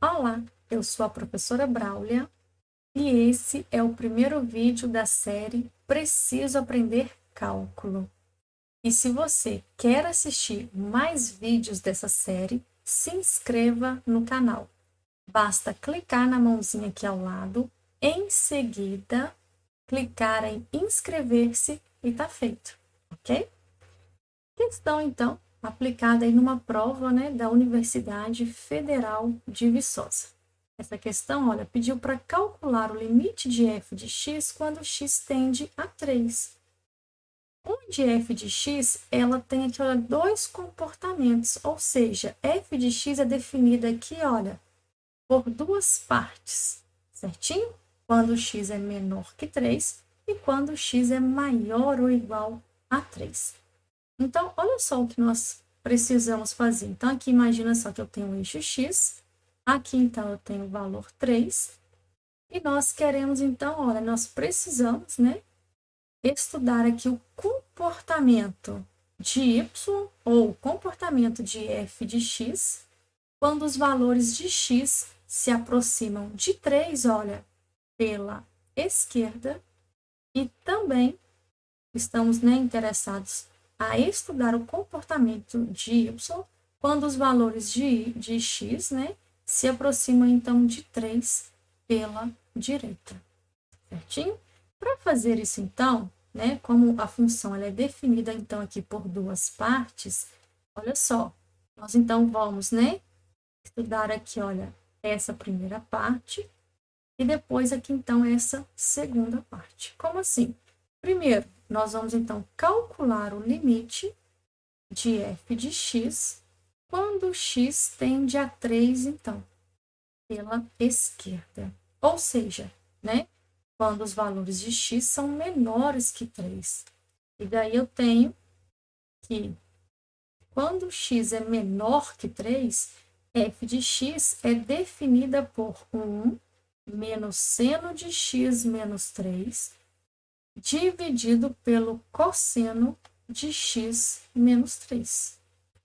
Olá, eu sou a professora Braulia e esse é o primeiro vídeo da série Preciso Aprender Cálculo. E se você quer assistir mais vídeos dessa série, se inscreva no canal. Basta clicar na mãozinha aqui ao lado, em seguida, clicar em inscrever-se e tá feito, ok? Questão, então, aplicada em uma prova, da Universidade Federal de Viçosa. Essa questão, olha, pediu para calcular o limite de f de x quando x tende a 3. Onde f de x, ela tem aqui, olha, dois comportamentos, ou seja, f de x é definida aqui, olha, por duas partes, certinho? Quando x é menor que 3 e quando x é maior ou igual a 3. Então, olha só o que nós precisamos fazer. Então, aqui imagina só que eu tenho o eixo x, aqui então eu tenho o valor 3, e nós queremos então, olha, nós precisamos, estudar aqui o comportamento de y, ou o comportamento de f de x, quando os valores de x se aproximam de 3, olha, pela esquerda, e também estamos, interessados a estudar o comportamento de y quando os valores de x, se aproximam, então, de 3 pela direita, certinho? Para fazer isso, então, como a função ela é definida, então, aqui por duas partes, olha só, nós, então, vamos, estudar aqui, olha, essa primeira parte e depois aqui, então, essa segunda parte. Como assim? Primeiro, nós vamos, então, calcular o limite de f de x quando x tende a 3, então, pela esquerda. Ou seja, quando os valores de x são menores que 3. E daí eu tenho que, quando x é menor que 3, f de x é definida por 1 menos seno de x menos 3, dividido pelo cosseno de x menos 3,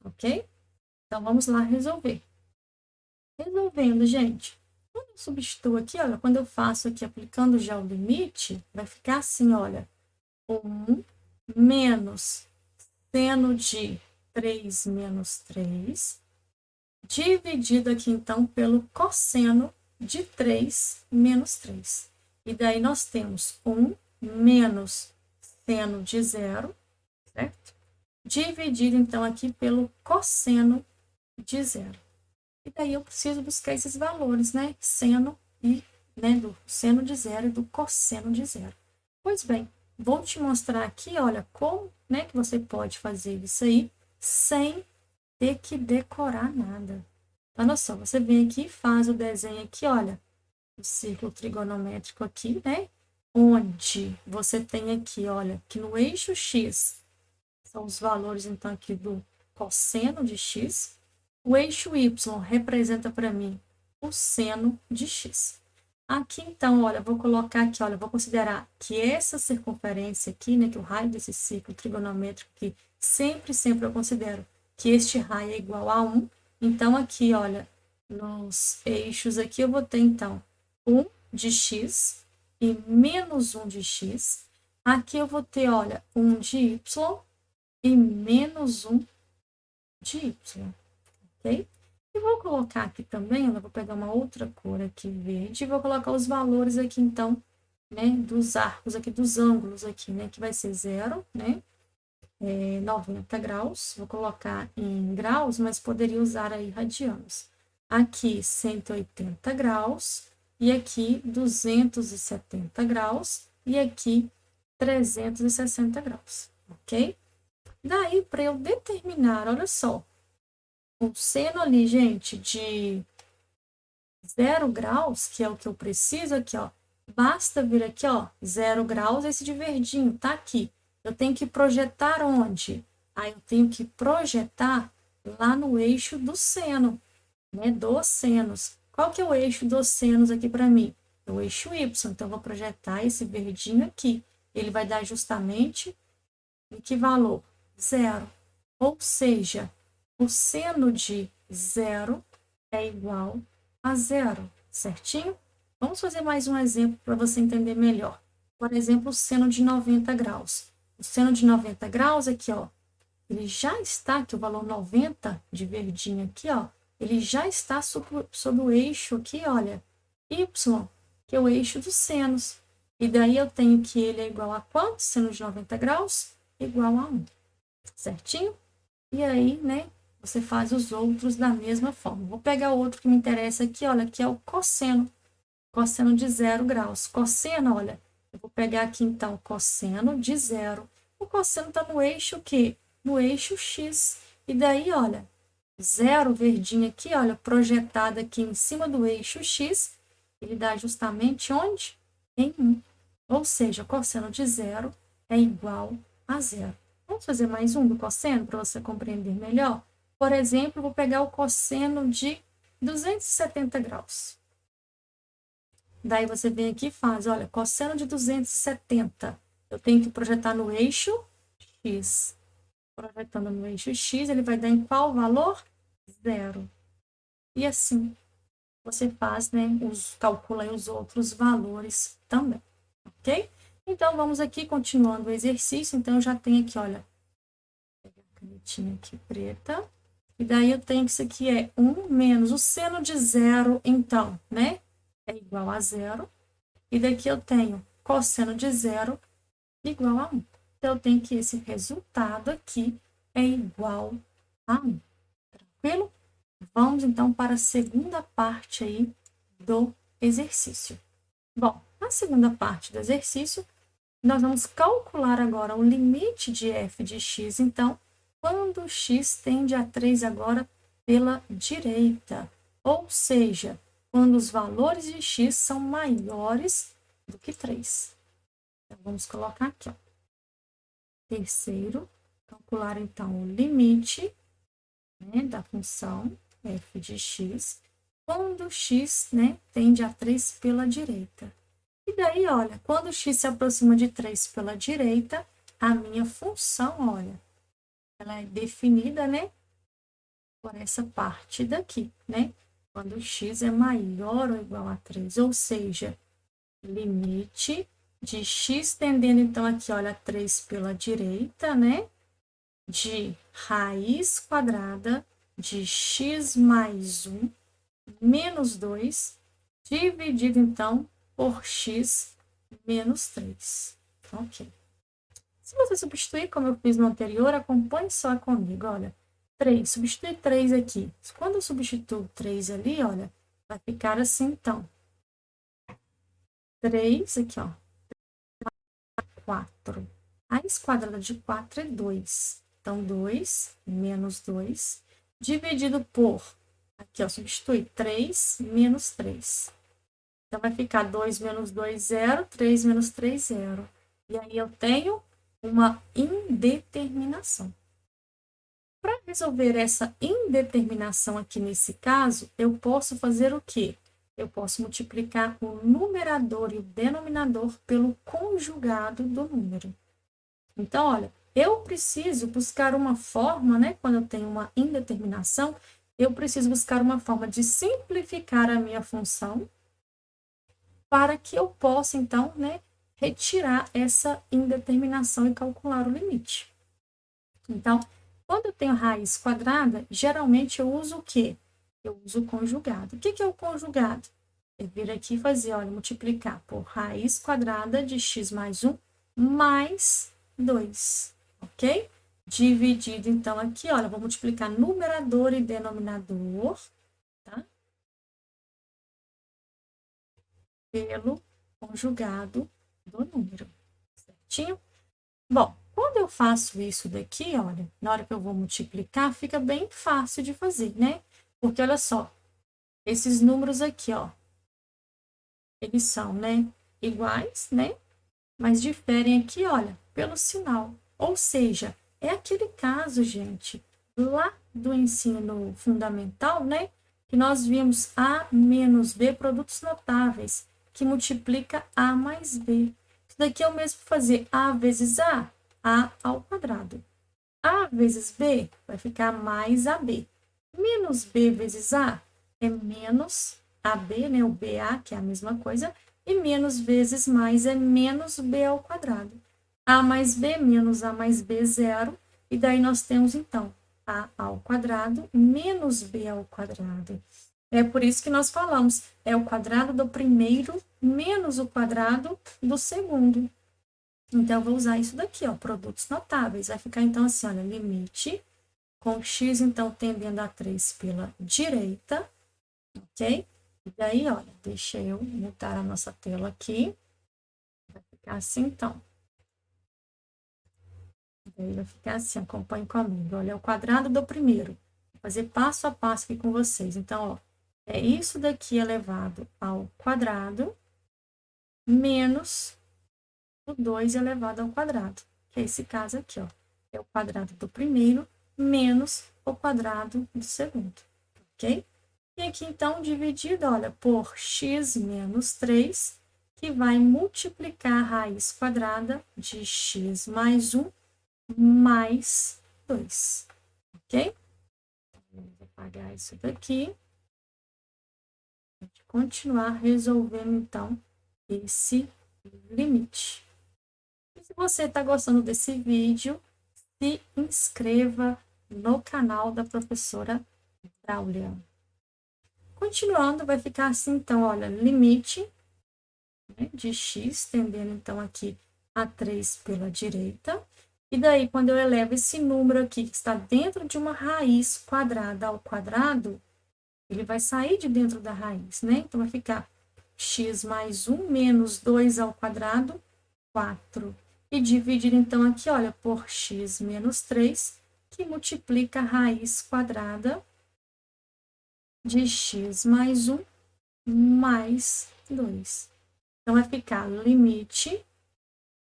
ok? Então, vamos lá resolver. Resolvendo, gente, quando eu substituo aqui, olha, quando eu faço aqui aplicando já o limite, vai ficar assim, olha, 1 menos seno de 3 menos 3, dividido aqui, então, pelo cosseno de 3 menos 3. E daí nós temos 1 menos seno de 0, certo? Dividido, então, aqui pelo cosseno de 0. E daí eu preciso buscar esses valores, Seno e, do seno de 0 e do cosseno de 0. Pois bem, vou te mostrar aqui, olha, como, que você pode fazer isso aí sem ter que decorar nada. Olha só, você vem aqui e faz o desenho aqui, olha, o círculo trigonométrico aqui, onde você tem aqui, olha, que no eixo x são os valores, então, aqui do cosseno de x. O eixo y representa para mim o seno de x. Aqui, então, olha, vou colocar aqui, olha, vou considerar que essa circunferência aqui, que o raio desse círculo trigonométrico aqui, sempre eu considero que este raio é igual a 1. Então, aqui, olha, nos eixos aqui, eu vou ter, então, 1 de x e menos 1 de x. Aqui eu vou ter, olha, 1 de y e menos 1 de y, ok? E vou colocar aqui também, eu vou pegar uma outra cor aqui, verde, e vou colocar os valores aqui, então, dos arcos aqui, dos ângulos aqui, que vai ser 0, 90 graus. Vou colocar em graus, mas poderia usar aí radianos. Aqui, 180 graus, e aqui, 270 graus, e aqui, 360 graus, ok? Daí, para eu determinar, olha só, o seno ali, gente, de 0 graus, que é o que eu preciso aqui, ó, basta vir aqui, ó, 0 graus, esse de verdinho, tá aqui. Eu tenho que projetar onde? Aí eu tenho que projetar lá no eixo do seno, dos senos. Qual que é o eixo dos senos aqui para mim? É o eixo Y, então eu vou projetar esse verdinho aqui. Ele vai dar justamente em que valor? 0. Ou seja, o seno de 0 é igual a zero, certinho? Vamos fazer mais um exemplo para você entender melhor. Por exemplo, o seno de 90 graus. O seno de 90 graus aqui, ó, ele já está, aqui o valor 90 de verdinho aqui, ó, ele já está sobre o eixo aqui, olha, y, que é o eixo dos senos. E daí eu tenho que ele é igual a quanto? Seno de 90 graus? Igual a 1, certinho? E aí, né, você faz os outros da mesma forma. Vou pegar outro que me interessa aqui, olha, que é o cosseno. Cosseno de 0 graus. Cosseno, olha, eu vou pegar aqui então cosseno de 0. O cosseno está no eixo o quê? No eixo X. E daí, olha, 0 verdinho aqui, olha, projetado aqui em cima do eixo X, ele dá justamente onde? Em 1. Ou seja, cosseno de 0 é igual a 0. Vamos fazer mais um do cosseno para você compreender melhor? Por exemplo, vou pegar o cosseno de 270 graus. Daí você vem aqui e faz, olha, cosseno de 270. Eu tenho que projetar no eixo X. Projetando no eixo X, ele vai dar em qual valor? 0. E assim, você faz, né, calcula aí os outros valores também, ok? Então, vamos aqui, continuando o exercício. Então, eu já tenho aqui, olha, vou pegar a canetinha aqui preta. E daí, eu tenho que isso aqui é 1 menos o seno de 0, então, né? É igual a 0. E daqui eu tenho cosseno de 0 igual a 1. Então, eu tenho que esse resultado aqui é igual a 1. Tranquilo? Vamos, então, para a segunda parte aí do exercício. Bom, na segunda parte do exercício, nós vamos calcular agora o limite de f de x, então, quando x tende a 3 agora pela direita. Ou seja, quando os valores de x são maiores do que 3. Então, vamos colocar aqui, ó. Terceiro, calcular então o limite, né, da função f de x, quando x, né, tende a 3 pela direita. E daí, olha, quando x se aproxima de 3 pela direita, a minha função, olha, ela é definida, né, por essa parte daqui, né? Quando x é maior ou igual a 3, ou seja, limite de x tendendo, então, aqui, olha, 3 pela direita, né? De raiz quadrada de x mais 1 menos 2, dividido, então, por x menos 3. Ok. Se você substituir, como eu fiz no anterior, acompanhe só comigo, olha. 3, substitui 3 aqui. Quando eu substituo 3 ali, olha, vai ficar assim, então. 3 aqui, ó. 4. Raiz quadrada de 4 é 2. Então, 2 menos 2, dividido por, aqui, ó, substitui 3 menos 3. Então, vai ficar 2 menos 2, 0, 3 menos 3, 0. E aí, eu tenho uma indeterminação. Para resolver essa indeterminação aqui nesse caso, eu posso fazer o quê? Eu posso multiplicar o numerador e o denominador pelo conjugado do número. Então, olha, eu preciso buscar uma forma, né? Quando eu tenho uma indeterminação, eu preciso buscar uma forma de simplificar a minha função para que eu possa, então, né, retirar essa indeterminação e calcular o limite. Então, quando eu tenho raiz quadrada, geralmente eu uso o quê? Eu uso o conjugado. O que é o conjugado? Eu vir aqui e fazer, olha, multiplicar por raiz quadrada de x mais 1 mais 2, ok? Dividido, então, aqui, olha, vou multiplicar numerador e denominador, tá? Pelo conjugado do número, certinho? Bom, quando eu faço isso daqui, olha, na hora que eu vou multiplicar, fica bem fácil de fazer, né? Porque, olha só, esses números aqui, ó, eles são, né, iguais, né? Mas diferem aqui, olha, pelo sinal. Ou seja, é aquele caso, gente, lá do ensino fundamental, né? Que nós vimos A menos B, produtos notáveis, que multiplica A mais B. Isso daqui é o mesmo que fazer A vezes A ao quadrado. A vezes B vai ficar mais AB. Menos B vezes A é menos AB, né? O BA, que é a mesma coisa, e menos vezes mais é menos B ao quadrado. A mais B menos A mais B, zero. E daí nós temos, então, A ao quadrado menos B ao quadrado. É por isso que nós falamos, é o quadrado do primeiro menos o quadrado do segundo. Então, eu vou usar isso daqui, ó, produtos notáveis. Vai ficar, então, assim, olha, limite com x, então, tendendo a 3 pela direita, ok? E daí, olha, deixa eu mutar a nossa tela aqui. Vai ficar assim, então. Daí vai ficar assim, acompanhe comigo. Olha, é o quadrado do primeiro. Vou fazer passo a passo aqui com vocês. Então, ó, é isso daqui elevado ao quadrado menos o 2 elevado ao quadrado, que é esse caso aqui, ó. É o quadrado do primeiro menos o quadrado do segundo, ok? E aqui, então, dividido, olha, por x menos 3, que vai multiplicar a raiz quadrada de x mais 1 mais 2, ok? Vamos apagar isso daqui. Vamos continuar resolvendo, então, esse limite. E se você está gostando desse vídeo, se inscreva no canal da professora Braulia. Continuando, vai ficar assim, então, olha, limite, né, de x, tendendo, então, aqui a 3 pela direita. E daí, quando eu elevo esse número aqui, que está dentro de uma raiz quadrada ao quadrado, ele vai sair de dentro da raiz, né? Então, vai ficar x mais 1 menos 2 ao quadrado, 4. E dividir, então, aqui, olha, por x menos 3, que multiplica a raiz quadrada de x mais 1 mais 2. Então, vai ficar limite,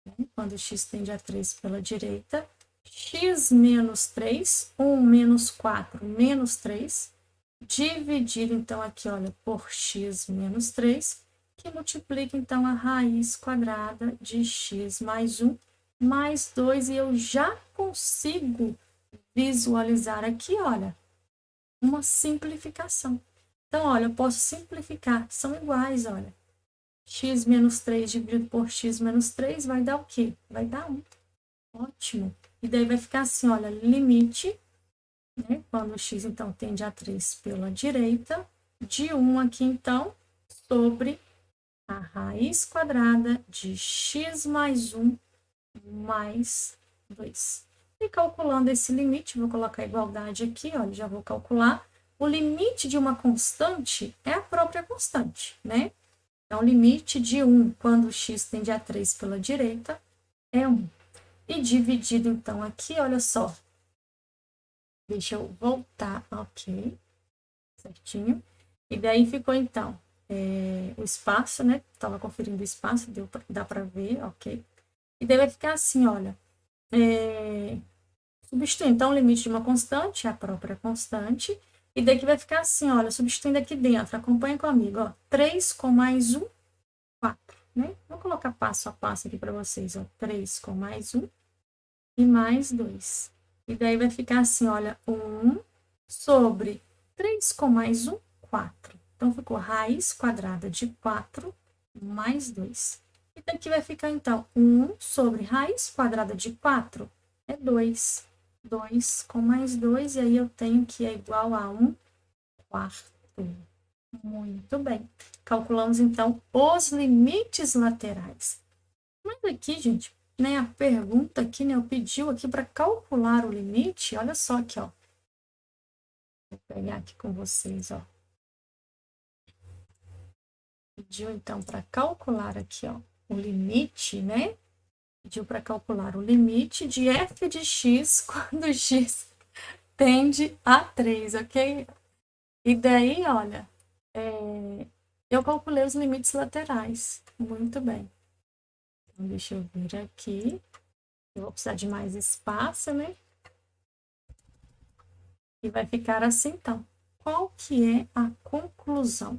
né, quando x tende a 3 pela direita, x menos 3, 1 menos 4 menos 3, dividir, então, aqui, olha, por x menos 3, que multiplica, então, a raiz quadrada de x mais 1 mais 2, e eu já consigo visualizar aqui, olha, uma simplificação. Então, olha, eu posso simplificar, são iguais, olha. X menos 3 dividido por x menos 3 vai dar o quê? Vai dar 1. Ótimo. E daí vai ficar assim, olha, limite, né? Quando x, então, tende a 3 pela direita, de 1 aqui, então, sobre a raiz quadrada de x mais 1 mais 2. E calculando esse limite, vou colocar a igualdade aqui, olha, já vou calcular. O limite de uma constante é a própria constante, né? Então, o limite de 1, quando x tende a 3 pela direita, é 1. E dividido, então, aqui, olha só. Deixa eu voltar, ok, certinho. E daí ficou, então, o espaço, né? Estava conferindo o espaço, dá para ver, ok. E daí vai ficar assim, olha. Substituindo, então, o limite de uma constante é a própria constante. E daqui vai ficar assim, olha, substituindo aqui dentro, acompanha comigo, ó. 3 com mais 1, 4, né? Vou colocar passo a passo aqui para vocês, ó. 3 com mais 1 e mais 2. E daí vai ficar assim, olha, 1 sobre 3 com mais 1, 4. Então, ficou raiz quadrada de 4 mais 2. E daqui vai ficar, então, 1 sobre raiz quadrada de 4 é 2. 2 com mais 2, e aí eu tenho que é igual a 1 quarto. Muito bem. Calculamos, então, os limites laterais. Mas aqui, gente, né, a pergunta aqui, né, eu pediu aqui para calcular o limite. Olha só aqui, ó. Vou pegar aqui com vocês, ó. Pediu, então, para calcular aqui, ó, o limite, né? Pediu para calcular o limite de f de x quando x tende a 3, ok? E daí, olha, eu calculei os limites laterais. Muito bem. Então, deixa eu vir aqui. Eu vou precisar de mais espaço, né? E vai ficar assim, então. Qual que é a conclusão?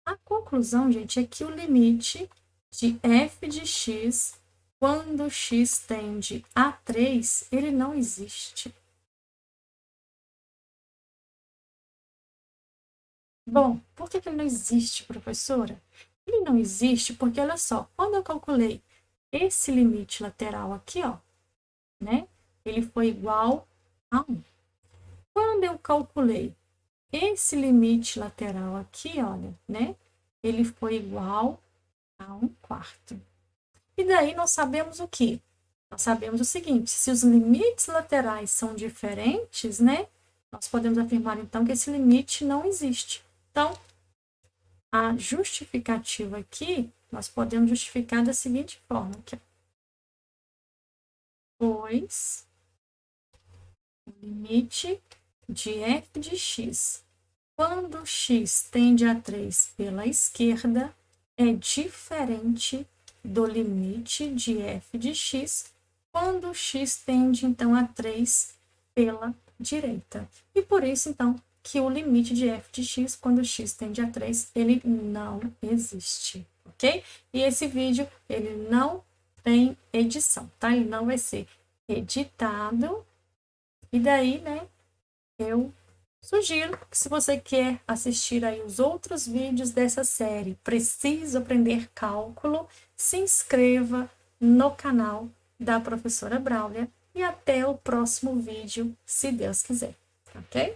A conclusão, gente, é que o limite de f de x, quando x tende a 3, ele não existe. Bom, por que ele não existe, professora? Ele não existe porque, olha só, quando eu calculei esse limite lateral aqui, ó, né? Ele foi igual a 1. Quando eu calculei esse limite lateral aqui, olha, né? Ele foi igual a 1/4. E daí nós sabemos o quê? Nós sabemos o seguinte, se os limites laterais são diferentes, né? Nós podemos afirmar, então, que esse limite não existe. Então, a justificativa aqui, nós podemos justificar da seguinte forma, aqui, pois o limite de f de x, quando x tende a 3 pela esquerda, é diferente do limite de f de x, quando x tende, então, a 3 pela direita. E por isso, então, que o limite de f de x, quando x tende a 3, ele não existe, ok? E esse vídeo, ele não tem edição, tá? Ele não vai ser editado. E daí, né, eu sugiro que, se você quer assistir aí os outros vídeos dessa série, Preciso Aprender Cálculo, se inscreva no canal da professora Braulia e até o próximo vídeo, se Deus quiser, ok?